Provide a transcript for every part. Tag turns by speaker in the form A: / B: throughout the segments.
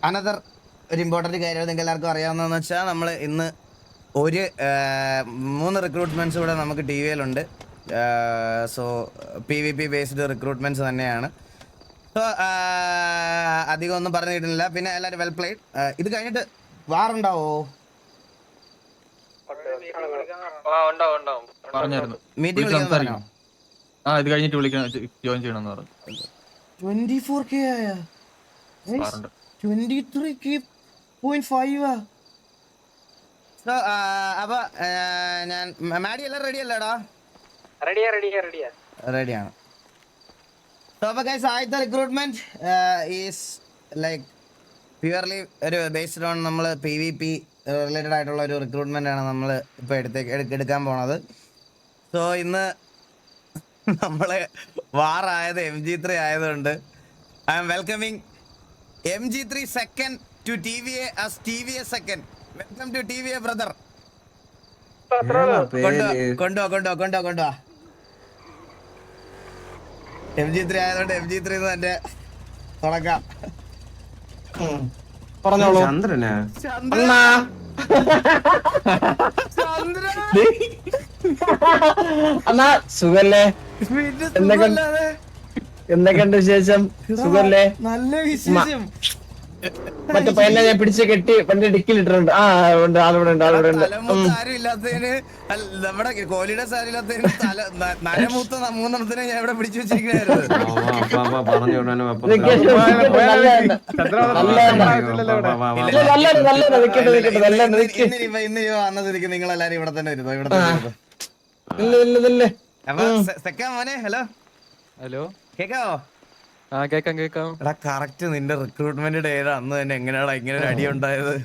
A: Another ഒരു important കാര്യം നിങ്ങൾക്ക് എല്ലാവർക്കും അറിയാവുന്നതെന്ന് വെച്ചാൽ നമ്മൾ ഇന്ന് ഒരു 3 റിക്രൂട്ട്മെൻറ്റ്സ് കൂടെ നമുക്ക് ടി വിയിലുണ്ട്. സോ PvP ബേസ്ഡ് റിക്രൂട്ട്മെൻറ്റ്സ് തന്നെയാണ്. സോ അധികം ഒന്നും പറഞ്ഞു കിട്ടുന്നില്ല. പിന്നെ എല്ലാവരും വെൽ പ്ലേഡ്. ഇത് കഴിഞ്ഞിട്ട് വാറുണ്ടാവോ? മീറ്റിംഗ് വിളിക്കാൻ പറഞ്ഞോ?
B: ഇത് കഴിഞ്ഞിട്ട് വിളിക്കണം, ജോയിൻ ചെയ്യണമെന്ന് പറഞ്ഞു.
A: 24K ആയ 23K.5. അപ്പൊ ഞാൻ മാഡി എല്ലാം റെഡി അല്ലേടാ? റെഡിയാണ്. ആദ്യത്തെ റിക്രൂട്ട്മെന്റ് ഈസ് ലൈക്ക് പ്യുവർലി ഒരു ബേസ്ഡ് ഓൺ നമ്മൾ PvP റിലേറ്റഡ് ആയിട്ടുള്ള ഒരു റിക്രൂട്ട്മെന്റ് ആണ് നമ്മൾ ഇപ്പോൾ എടുക്കാൻ പോണത്. സോ ഇന്ന് നമ്മളെ വാറായത് MG3 ആയതുകൊണ്ട് I am welcoming MG3 second to TVA as TVA second. Welcome to TVA brother. കൊണ്ടുവാ. MG3 ആയതുകൊണ്ട് MG3 തന്നെ തുടങ്ങാം.
C: പറഞ്ഞോളൂ. അണ്ണാ സുഖല്ലേ? എന്തൊക്കെയുണ്ട് വിശേഷം? സുഖല്ലേ?
A: നല്ല വിശേഷം.
C: മറ്റേ പയ്യനെ ഞാൻ പിടിച്ച് കെട്ടി പണ്ട് ഡിക്കിലിട്ടിട്ടുണ്ട്. ഉണ്ട്, ആളിവിടെ ഉണ്ട്.
A: ആരും ഇല്ലാത്തതിന് നമ്മുടെ കോഹ്ലിയുടെ സാരി ഇല്ലാത്തതിന് നരമൂത്ത 3 ഞാൻ ഇവിടെ പിടിച്ചു വെച്ചിരിക്കുന്നു. ഇന്ന് വന്നതിരിക്കും നിങ്ങൾ എല്ലാരും ഇവിടെ തന്നെ വരുന്നു. മോനെ ഹലോ കേക്കാവോ?
B: കേക്കാം.
A: എടാ കറക്റ്റ് നിന്റെ റിക്രൂട്ട്മെന്റ് ഡേ അന്ന് തന്നെ എങ്ങനെയാടാ ഇങ്ങനെ ഒരു അടി ഉണ്ടായത്?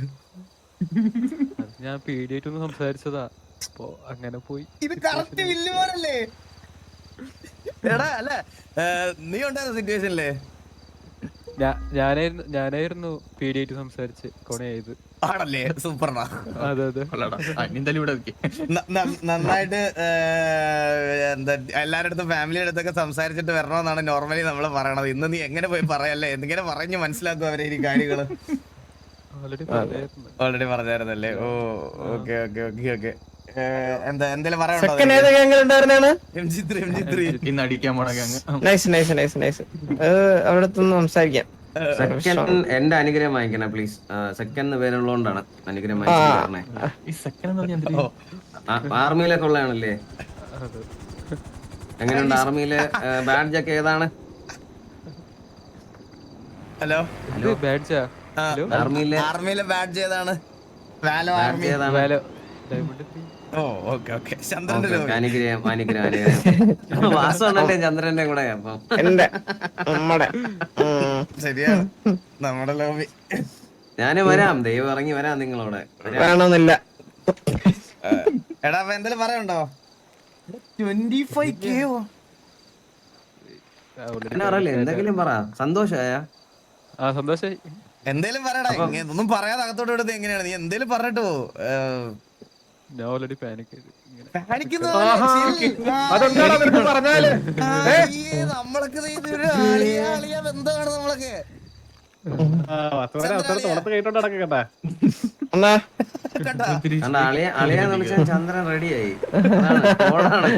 B: ഞാൻ പേടിയായിട്ടൊന്ന് സംസാരിച്ചതാ, അപ്പൊ അങ്ങനെ പോയി.
A: ഇത് കറക്റ്റ് വില്ലുമാരല്ലേ? എടാ അല്ല നീ ഉണ്ടായിരുന്ന സിറ്റുവേഷനില്ലേ?
B: ഞാനായിരുന്നു പേടിയായിട്ട് സംസാരിച്ച് കൊണയായത്.
A: ആണല്ലേ? സൂപ്പറാ.
B: അതെ.
A: നന്നായിട്ട് എന്താ എല്ലാരുടെ അടുത്തും ഫാമിലിയുടെ അടുത്തൊക്കെ സംസാരിച്ചിട്ട് വരണമെന്നാണ് നോർമലി നമ്മൾ പറയണത്. ഇന്ന് നീ എങ്ങനെ പോയി പറയല്ലേ? എന്തിങ്ങനെ പറഞ്ഞ് മനസ്സിലാക്കും അവരെ ഈ കാര്യങ്ങള്? ഓൾറെഡി പറഞ്ഞായിരുന്നല്ലേ? ഓ ഓക്കെ. എന്താ എന്തെങ്കിലും പറയാനുണ്ടോ?
B: ഇന്ന് അടിക്കാൻ പോണ
C: അവിടത്തൊന്ന് സംസാരിക്കാം.
D: എന്റെ അനുഗ്രഹം വാങ്ങിക്കണേ പ്ലീസ്. സെക്കൻഡ് പേരുള്ളതുകൊണ്ടാണ് അനുഗ്രഹം വാങ്ങിക്കുന്നത്. ആർമിയിലൊക്കെ ഉള്ളതാണല്ലേ? എങ്ങനെയുണ്ട് ആർമിയിലെ ബാഡ്ജ് ഒക്കെ? ഏതാണ്?
A: ഹലോ
B: ബാഡ്ജാ?
A: ആർമിയിലെ ബാഡ്ജ് ഏതാണ്? ഓ ഓക്കെ. ചന്ദ്രന്റെ
D: അനുഗ്രഹം വാസമാണല്ലേ ചന്ദ്രന്റെ കൂടെ? അപ്പം
A: ശരിയാണ് നമ്മുടെ ലോബി.
D: ഞാന് വരാം, ദൈവം ഇറങ്ങി വരാം നിങ്ങളോടെ.
C: വേണമെന്നില്ല.
A: എടാ അപ്പൊ എന്തെങ്കിലും പറയണ്ടോ? 25K
D: അറിയില്ലേ? എന്തെങ്കിലും പറ. സന്തോഷായ?
B: സന്തോഷായി.
A: എന്തേലും പറയടാ. ഒന്നും പറയാതെ അകത്തോട്ട് വിടുന്നത് എങ്ങനെയാണ്? നീ എന്തേലും പറഞ്ഞിട്ടോ?
B: ഞാൻ ഓൾറെഡി പാനിക് ചെയ്തു.
A: നമ്മളൊക്കെ ബന്ധമാണ് നമ്മളൊക്കെ.
D: അളിയാന്ന് വിളിച്ചാൽ ചന്ദ്രൻ റെഡിയായി.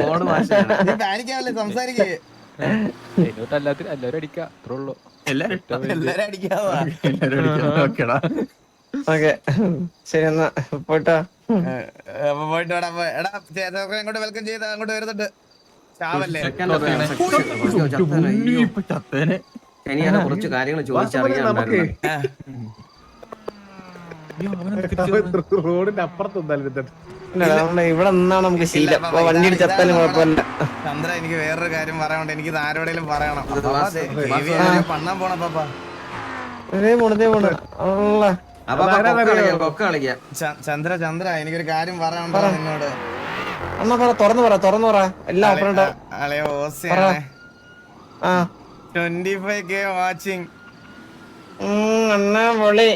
D: കോഡ് ഭാഷയാണ്.
A: പാനിക്കാവല്ലേ? സംസാരിക്കേ.
B: എല്ലാവരും അടിക്കാം, അത്രേ ഉള്ളൂ.
A: എല്ലാരും അടിക്കാവാ.
C: ശരി എന്നാ പോയിട്ടോ.
A: പോയിട്ട് അങ്ങോട്ട് വെൽക്കം ചെയ്ത് അങ്ങോട്ട് വരുന്നുണ്ട്. ചാവല്ലേ?
D: എനിക്കാണ് കുറച്ച് കാര്യങ്ങൾ ചോദിച്ചറിയാനുണ്ടായിരുന്നു.
E: റോഡിന്റെ അപ്പുറത്ത്
C: ഇവിടെ നിന്നാണ് നമുക്ക് ശീലം. വണ്ടി ഇടിച്ചത്താലും കുഴപ്പമില്ല.
A: ചന്ദ്ര എനിക്ക് വേറൊരു കാര്യം പറയാനുണ്ട്. എനിക്ക് ആരോടെങ്കിലും പറയണം. പണ്ണാൻ പോണ പാപ്പാ. ചന്ദ്ര എനിക്കൊരു കാര്യം പറയാനുണ്ടോ നിന്നോട്?
C: അണ്ണാ പറ, തുറന്നു പറ. എല്ലാം ഓപ്പണുണ്ടോ?
A: 25K watching.
C: അണ്ണാ പൊളി.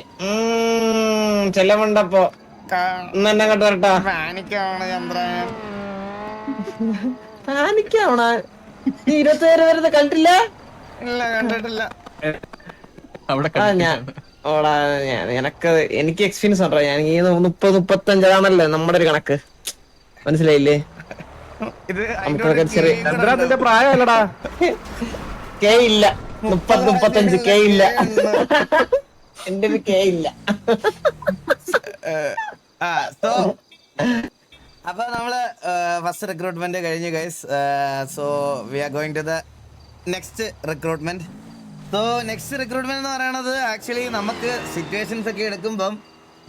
C: ചെലവുണ്ടപ്പോ എന്നെ അങ്ങോട്ട് വരട്ടാ.
A: പാനിക്കാവണ ചന്ദ്ര.
C: പാനിക്കാവണ? നീ 27 വരുന്നത് കണ്ടില്ല?
A: ഇല്ല കണ്ടിട്ടില്ല.
C: ഓടാ എനിക്ക് എക്സ്പീരിയൻസ് ഉണ്ടോ. ഞാൻ ഈ 30-35 നമ്മുടെ ഒരു കണക്ക് മനസ്സിലായില്ലേ.
A: ഇത്
C: നമുക്കൊക്കെ ചെറിയ
E: ചന്ദ്ര നിന്റെ പ്രായമല്ലടാ.
C: കെ ഇല്ല. 30-35 കെ ഇല്ല. എന്റെ ഒരു കെ ഇല്ല.
A: സോ അപ്പൊ നമ്മള് ഫസ്റ്റ് റിക്രൂട്ട്മെന്റ് കഴിഞ്ഞു guys. So we are going to the next recruitment. So next recruitment എന്ന് പറയുന്നത് ആക്ച്വലി നമുക്ക് സിറ്റുവേഷൻസ് ഒക്കെ എടുക്കുമ്പം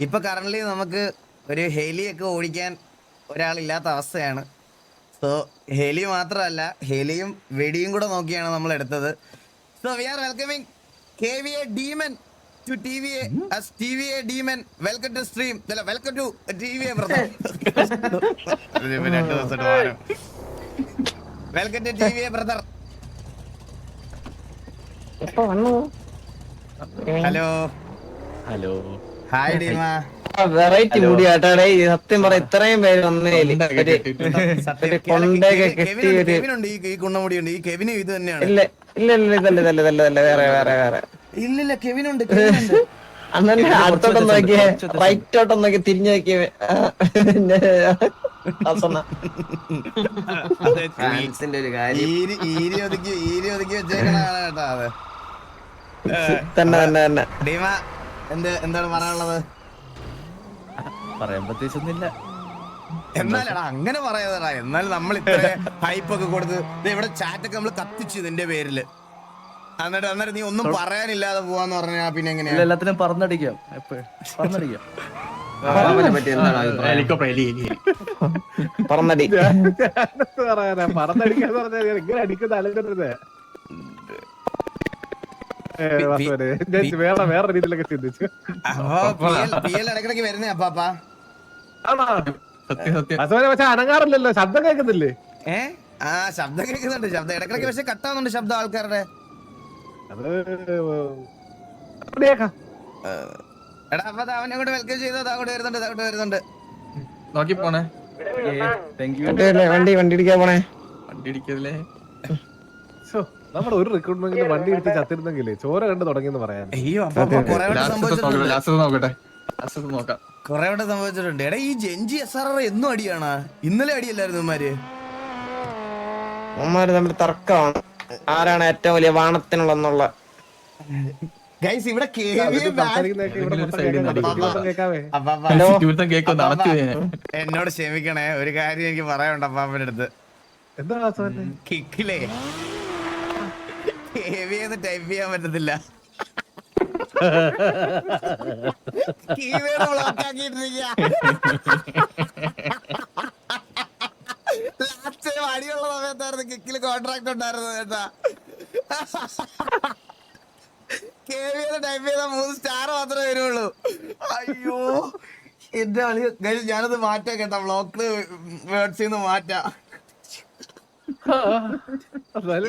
A: ഇപ്പൊ കറന്റ് നമുക്ക് ഒരു ഹെലിയൊക്കെ ഓടിക്കാൻ ഒരാളില്ലാത്ത അവസ്ഥയാണ്. സോ ഹെലി മാത്രമല്ല, ഹെലിയും വെടിയും കൂടെ നോക്കിയാണ് നമ്മൾ എടുത്തത്. So we R welcoming KVA Demon to TVA as TVA Demon. Welcome to stream. അല്ല welcome to TVA brother. Welcome to TVA brother.
C: എപ്പോ വന്നു?
A: Hello
B: hello.
A: ഹായ് ഡീമ.
C: വെറൈറ്റി മുടി ആട്ടാടേ. സത്യം പറ ഇത്രയും പേര് വന്നേല് കൊണ്ടൊക്കെ കെട്ടി ഒരു
A: കെവിനുണ്ട്, ഈ കുണ്ണമുടിയുണ്ട്. ഈ കെവിനും ഇത് തന്നെയാണ്.
C: ഇല്ല ഇല്ല ഇല്ല ഇതല്ല വേറെ
A: ഇല്ലില്ല കെവിനുണ്ട്.
C: അന്നെ അടുത്തോട്ടൊന്ന് നോക്കിയേ, റൈറ്റോട്ടൊന്ന് നോക്കി തിരിഞ്ഞു നോക്കിയേ.
D: ഫാൻസിന്റെ ഒരു കാര്യം.
A: ഈരി ഒതുക്കി വെച്ചേക്കണതാണ് കേട്ടോ അത്.
C: തന്നെ
A: ഡീമ എന്താണ് പറയാനുള്ളത്?
B: പറയാൻ പ്രത്യേകിച്ചൊന്നുമില്ല.
A: എന്നാലടാ അങ്ങനെ പറയാതെടാ. എന്നാലും നമ്മൾ ഇത്ര ഹൈപ്പ് ഒക്കെ കൊടുത്ത് ഇവിടെ ചാറ്റൊക്കെ നമ്മൾ കത്തിച്ചു ഇതിന്റെ പേരില്. എന്നിട്ട് നീ ഒന്നും പറയാനില്ലാതെ പോവാന്ന് പറഞ്ഞാ പിന്നെ എങ്ങനെയാ?
B: എല്ലാത്തിനും പറഞ്ഞടിക്കാം. പറഞ്ഞടിക്കാം.
D: അവനെ പറ്റി എന്താണ് അഭിപ്രായം?
C: പറഞ്ഞടി
E: പറയാനാ പറന്നടിക്കാന്ന് പറഞ്ഞാൽ ഇങ്ങനെ അടിക്കുന്ന ആലോചിച്ചേ. വേറെ രീതിയിലൊക്കെ ചിന്തിച്ചു.
A: ഇടക്കിടക്ക് വരുന്നേ അപ്പാ.
E: പക്ഷെ അനങ്ങാറില്ലല്ലോ, ശബ്ദം കേൾക്കുന്നില്ലേ?
A: ശബ്ദം കേൾക്കുന്നുണ്ട്. ശബ്ദം ഇടക്കിടക്ക് പക്ഷെ കട്ടാവുന്നുണ്ട് ശബ്ദം ആൾക്കാരുടെ.
E: അത്
A: എടാ അപ്പൊ അവനെ കൂടെ വെൽക്കം ചെയ്തോ. അങ്ങോട്ട് വരുന്നുണ്ട്.
B: നോക്കി പോണേ.
C: വണ്ടി ഇടിക്കാൻ പോണേ.
B: വണ്ടി ഇടിക്കല്ലേ.
E: നമ്മുടെ ഒരു റിക്രൂട്ട്മെന്റിന് വണ്ടി ഇടിച്ച് ചത്തിരുന്നെങ്കിലേ ചോര കണ്ട് തുടങ്ങിയെന്ന് പറയാൻ.
A: അയ്യോ അപ്പൊ കുറെ
B: നോക്കാം.
A: കുറെ വട്ടം സംഭവിച്ചിട്ടുണ്ട്. എടാ ഈ ജെൻജി SRR എന്നും അടിയാണ്. ഇന്നലെ അടിയല്ലായിരുന്നു ഇവന്മാര്.
C: അമ്മമാര് തമ്മിൽ തർക്കമാണ് ആരാണ് ഏറ്റവും വലിയ വാണത്തിനുള്ളെന്നുള്ള.
A: ഗൈസ് ഇവിടെ എന്നോട് ക്ഷമിക്കണേ, ഒരു കാര്യം എനിക്ക് പറയാനുണ്ട് അപ്പാപ്പന്റെ അടുത്ത്.
E: എന്താ
A: കിക്കിലേ ടൈപ്പ് ചെയ്യാൻ പറ്റത്തില്ല. കീവേഡ് ബ്ലോക്ക് ആക്കിയിട്ടിരിക്കുക. ലാസ്റ്റ് അടിയുള്ള സമയത്തായിരുന്നു കിക്കില് കോൺട്രാക്ട് ഉണ്ടായിരുന്നത് കേട്ടാ. ടൈപ്പ് ചെയ്ത 3 സ്റ്റാർ മാത്രമേ വരുള്ളൂ. അയ്യോ എന്റെ കളി. ഞാനത് മാറ്റാം കേട്ടാ, ബ്ലോക്ക് വേർഡ്സിന്ന് മാറ്റാം.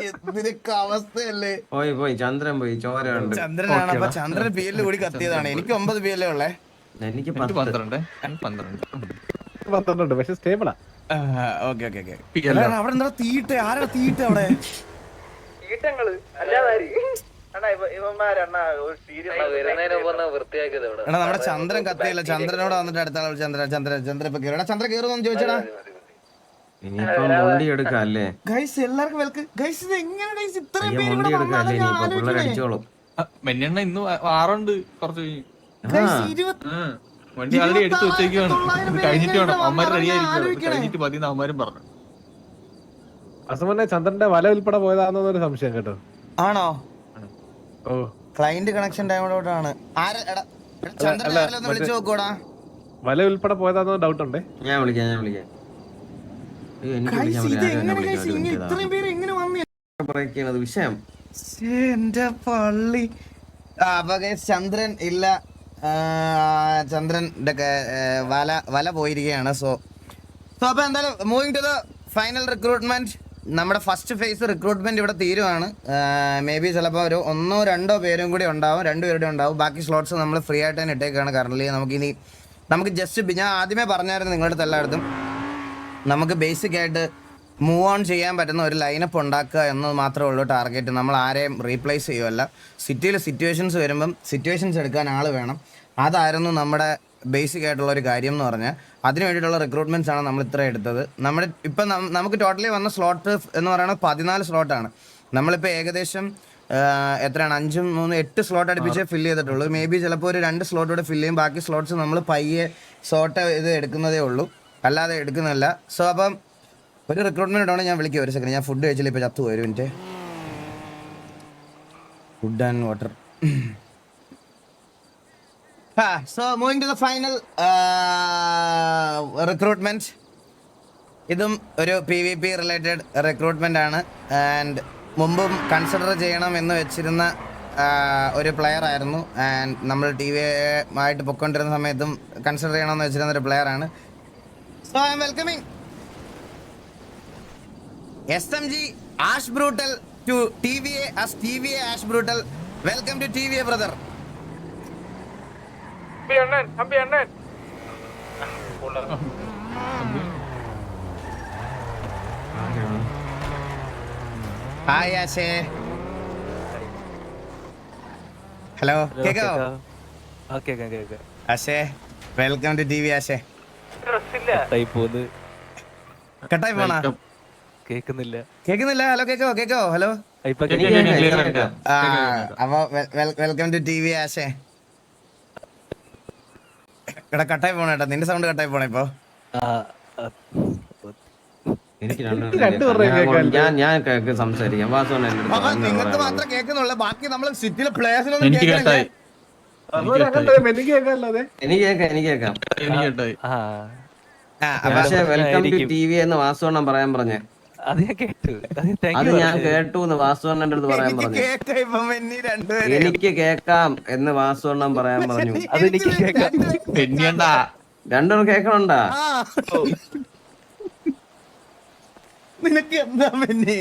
A: എന്തിനൊക്കെ അവസ്ഥയല്ലേ.
D: പോയി ചന്ദ്രൻ പോയി. ചോര ഉണ്ട്.
A: ചന്ദ്രനാണ്. അപ്പൊ ചന്ദ്രൻ PL കൂടി കത്തിയതാണ്. എനിക്ക് 9 PL ഉള്ളേ.
D: എനിക്ക്
B: 12.
E: പക്ഷെ സ്റ്റേബിളാ.
A: ഓക്കെ അവിടെ എന്താ തീട്ടെ? ആരാ തീട്ടെ അവിടെ? എടാ നമ്മുടെ ചന്ദ്രൻ കത്തിയില്ല. ചന്ദ്രനോട് വന്നിട്ട് അടുത്ത ആൾ ചന്ദ്രൻ ഇപ്പൊ കേറ. ചന്ദ്ര കേറുന്നു ചോദിച്ചടാ.
D: ഇനിയിപ്പം വണ്ടി എടുക്കാം അല്ലേ?
A: ഗൈസ് എല്ലാവർക്കും വെൽക്കം. ഗൈസ് ഇത് എങ്ങനെ ഗൈസ് ഇത്രയും പേര്
D: വണ്ടി
A: ഇവിടെ
D: എടുക്കാം അല്ലേ?
A: വന്നാലും
D: ഇനിയിപ്പോ പിള്ളേർ
A: ആലോചിക്കണേ.
D: അടിച്ചോളും.
B: മെന്നെണ്ണ ഇന്ന് 6 കുറച്ച്
A: ഗൈസ് 20
B: വണ്ടി ആൾറെഡി എടുത്ത് വെച്ചേക്കാണ്. കഴിഞ്ഞിട്ട് വേണം അവന്മാര് റെഡി ആയിരിക്കും.
A: ആലോചിക്കണേ.
B: കഴിഞ്ഞിട്ട് മതി അവന്മാരും പറഞ്ഞു.
E: അസമന്നെ ചന്ദ്രന്റെ വല ഉൾപ്പെടെ പോയതാണെന്നൊരു സംശയം കേട്ടോ.
A: ആണോ?
E: ഓ
A: ക്ലയന്റ് കണക്ഷൻ ഡൗൺലോഡാണ്. ചന്ദ്രൻ ഒന്ന് വിളിച്ചു നോക്കൂടാ.
E: വല ഉൾപ്പെടെ പോയതാണെന്ന് ഡൗട്ട് ഉണ്ടേ.
D: ഞാൻ വിളിക്കാം. അയ്യോ, എനിക്ക് വിളിക്കാൻ
A: ഇത്
D: പറ്റില്ല.
A: എങ്ങനെ ഗൈസ് ഇങ്ങനെ ഇത്രയും പേര് എങ്ങനെ വന്നു?
D: പറയൊക്കെയാണ് വിഷയം.
A: എന്റെ പള്ളി. അപ്പൊ ഗൈസ് ചന്ദ്രൻ ഇല്ല. ചന്ദ്രന്റെ വല പോയിരിക്കുകയാണ്. സോ അപ്പൊ എന്തായാലും moving to the final recruitment. നമ്മുടെ ഫസ്റ്റ് ഫേസ് റിക്രൂട്ട്മെന്റ് ഇവിടെ തീരുവാണ്. മേ ബി ചിലപ്പോൾ ഒരു 1-2 പേരും കൂടി ഉണ്ടാവും. 2 പേരുടെ ഉണ്ടാവും. ബാക്കി സ്ലോട്ട്സ് നമ്മൾ ഫ്രീ ആയിട്ട് തന്നെ ഇട്ടേക്കാണ് കറന്റ്. നമുക്ക് ജസ്റ്റ് ഞാൻ ആദ്യമേ പറഞ്ഞായിരുന്നു നിങ്ങളുടെ അടുത്ത് എല്ലായിടത്തും നമുക്ക് ബേസിക് ആയിട്ട് മൂവ് ഓൺ ചെയ്യാൻ പറ്റുന്ന ഒരു ലൈനപ്പ് ഉണ്ടാക്കുക എന്നത് മാത്രമേ ഉള്ളൂ ടാർഗറ്റ്. നമ്മൾ ആരെയും റീപ്ലേസ് ചെയ്യുമല്ല. സിറ്റിയിൽ സിറ്റുവേഷൻസ് വരുമ്പം സിറ്റുവേഷൻസ് എടുക്കാൻ ആൾ വേണം. അതായിരുന്നു നമ്മുടെ ബേസിക് ആയിട്ടുള്ള ഒരു കാര്യം എന്ന് പറഞ്ഞാൽ. അതിന് വേണ്ടിയിട്ടുള്ള റിക്രൂട്ട്മെൻറ്റ്സ് ആണ് നമ്മൾ ഇത്ര എടുത്തത്. നമ്മുടെ ഇപ്പം നമുക്ക് ടോട്ടലി വന്ന സ്ലോട്ട് എന്ന് പറയുന്നത് 14 സ്ലോട്ടാണ്. നമ്മളിപ്പോൾ ഏകദേശം എത്രയാണ് 5, 3, 8 സ്ലോട്ട് അടുപ്പിച്ചേ ഫില്ല് ചെയ്തിട്ടുള്ളൂ. മേ ബി ചിലപ്പോൾ ഒരു 2 സ്ലോട്ട് കൂടെ ഫില്ല് ചെയ്യും. ബാക്കി സ്ലോട്ട്സ് നമ്മൾ പയ്യെ ഷോർട്ട് ഇത് എടുക്കുന്നതേ ഉള്ളൂ, അല്ലാതെ എടുക്കുന്നില്ല. സോ അപ്പം ഒരു റിക്രൂട്ട്മെന്റ് ഇടണം. ഞാൻ വിളിക്കാം, ഒരു സെക്കൻഡ്. ഞാൻ ഫുഡ് കഴിച്ചില്ല, ഇപ്പോൾ ചത്തു പോയി. ഒരു minute. Food and water. So moving to the final recruitment. ഇതും ഒരു PvP റിലേറ്റഡ് റിക്രൂട്ട്മെന്റ് ആണ്. ആൻഡ് മുമ്പും കൺസിഡർ ചെയ്യണം എന്ന് വെച്ചിരുന്ന ഒരു പ്ലെയർ ആയിരുന്നു. ആൻഡ് നമ്മൾ TV ആയിട്ട് പൊയ്ക്കൊണ്ടിരുന്ന സമയത്തും കൺസിഡർ ചെയ്യണമെന്ന് വെച്ചിരുന്ന ഒരു പ്ലെയർ ആണ്. So I am welcoming SMG Ash Brutal to TVA as TVA Ash Brutal. Welcome to TVA, brother. Hi Ashe. Hello. കേക്കോ? Ashe, welcome to TV Ashe. കട്ടായി പോണ? കേക്കുന്നില്ല. ഹലോ കേക്കോ? ഹലോ. അപ്പൊ വെൽക്കം ടു TV Ashe. എടാ കട്ടായി പോണ കേട്ടോ, നിന്റെ സൗണ്ട് കട്ടായി പോണ ഇപ്പൊ.
D: എനിക്ക്
E: ഞാൻ
D: സംസാരിക്കാം. വാസവൻ
A: നിങ്ങൾക്ക് മാത്രമേ കേൾക്കുന്നുള്ളൂ, ബാക്കി നമ്മൾ സിറ്റിയിലെ പ്ലേയേഴ്സിനൊന്നും
B: എനിക്ക്
A: കേൾക്കുന്നില്ല.
B: കേട്ടായി.
E: എനിക്ക് കേൾക്കാമല്ലാതെ.
D: എനിക്ക് കേൾക്കാം.
B: എനിക്ക് കേട്ടായി.
D: പക്ഷെ വെൽക്കം ടു TV എന്ന് വാസവണ്ണം പറയാൻ പറഞ്ഞേ.
F: അത് ഞാൻ കേട്ടു.
D: അത് ഞാൻ കേട്ടു എന്ന് വാസവണ്ണന്റെ അടുത്ത് പറയാൻ
A: എനിക്ക്
D: പറഞ്ഞു.
A: കേൾക്കാം ഇപ്പൊ മെന്നി രണ്ടുപേരും.
D: എനിക്ക് കേൾക്കാം എന്ന് വാസവണ്ണം പറയാൻ പറഞ്ഞു.
F: അതെനിക്ക് കേൾക്കാം.
B: പെണ്ണിയണ്ടാ.
D: രണ്ടുപേരും കേൾക്കണണ്ടാ?
A: ആ. നിനക്ക് എന്താ മെന്നി?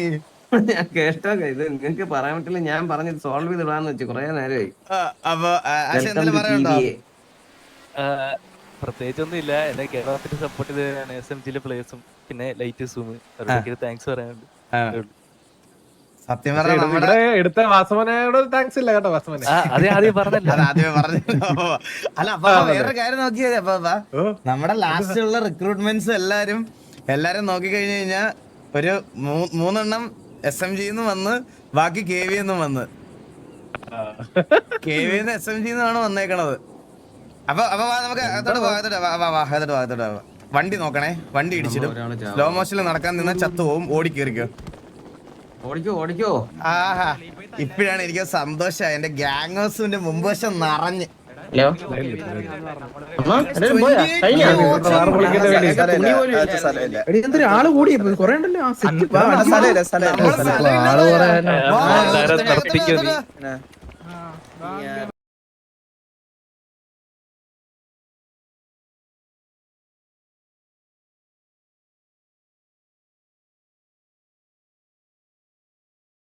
D: ഞാൻ കേട്ടോ. ഇത് നിങ്ങൾക്ക് പറയാൻ പറ്റില്ല. ഞാൻ പറഞ്ഞത് സോൾവ് ചെയ്തിടാന്ന് വെച്ചു കുറെ നേരമായി.
A: അപ്പൊ ആശ എന്തെങ്കിലും പറയണ്ടോ?
F: പ്രത്യേകിച്ചൊന്നും ഇല്ല. എന്നെ കേരളത്തിൽ സപ്പോർട്ട് ചെയ്തതാണ് SMGയിലെ പ്ലേയേഴ്സും പിന്നെ ലൈറ്റ് സൂം. അവർക്ക് താങ്ക്സ് പറയാനുണ്ട്.
A: സത്യം പറഞ്ഞാൽ നമ്മുടെ
E: ഇവിടെ എടുത്ത വാസവനോട് താങ്ക്സ് ഇല്ല കേട്ടോ. വാസവനെ
F: അത് ആദ്യം പറഞ്ഞല്ലോ.
A: അത് ആദ്യമേ പറഞ്ഞല്ലോ. അല്ല അപ്പൊ വേറൊരു കാര്യം നോക്കിയത് അപ്പൊ നമ്മുടെ ലാസ്റ്റ് ഉള്ള റിക്രൂട്ട്മെന്റ്സ് എല്ലാരും നോക്കി കഴിഞ്ഞു കഴിഞ്ഞാ ഒരു 3 എണ്ണം SMGന്ന് വന്ന്, ബാക്കി KVന്ന് വന്ന്. KVന്ന് SMGന്നാണ് വന്നേക്കണത്. അപ്പൊ നമുക്ക് വണ്ടി നോക്കണേ. വണ്ടി ഇടിച്ചിടും. സ്ലോ മോഷനിൽ നടക്കാൻ നിന്ന് ചത്തു പോവും. ഓടിക്കേറിക്കോ.
D: ഓടിക്കോ.
A: ആഹാ, ഇപ്പഴാണ് എനിക്ക് സന്തോഷമായി. എന്റെ ഗ്യാങ്സിന്റെ മുൻവശം നിറഞ്ഞ്.
C: ഹലോ
G: ആള് കൂടി കൊറേ ഉണ്ടല്ലോ.
F: നിർത്തിക്കോ നീ.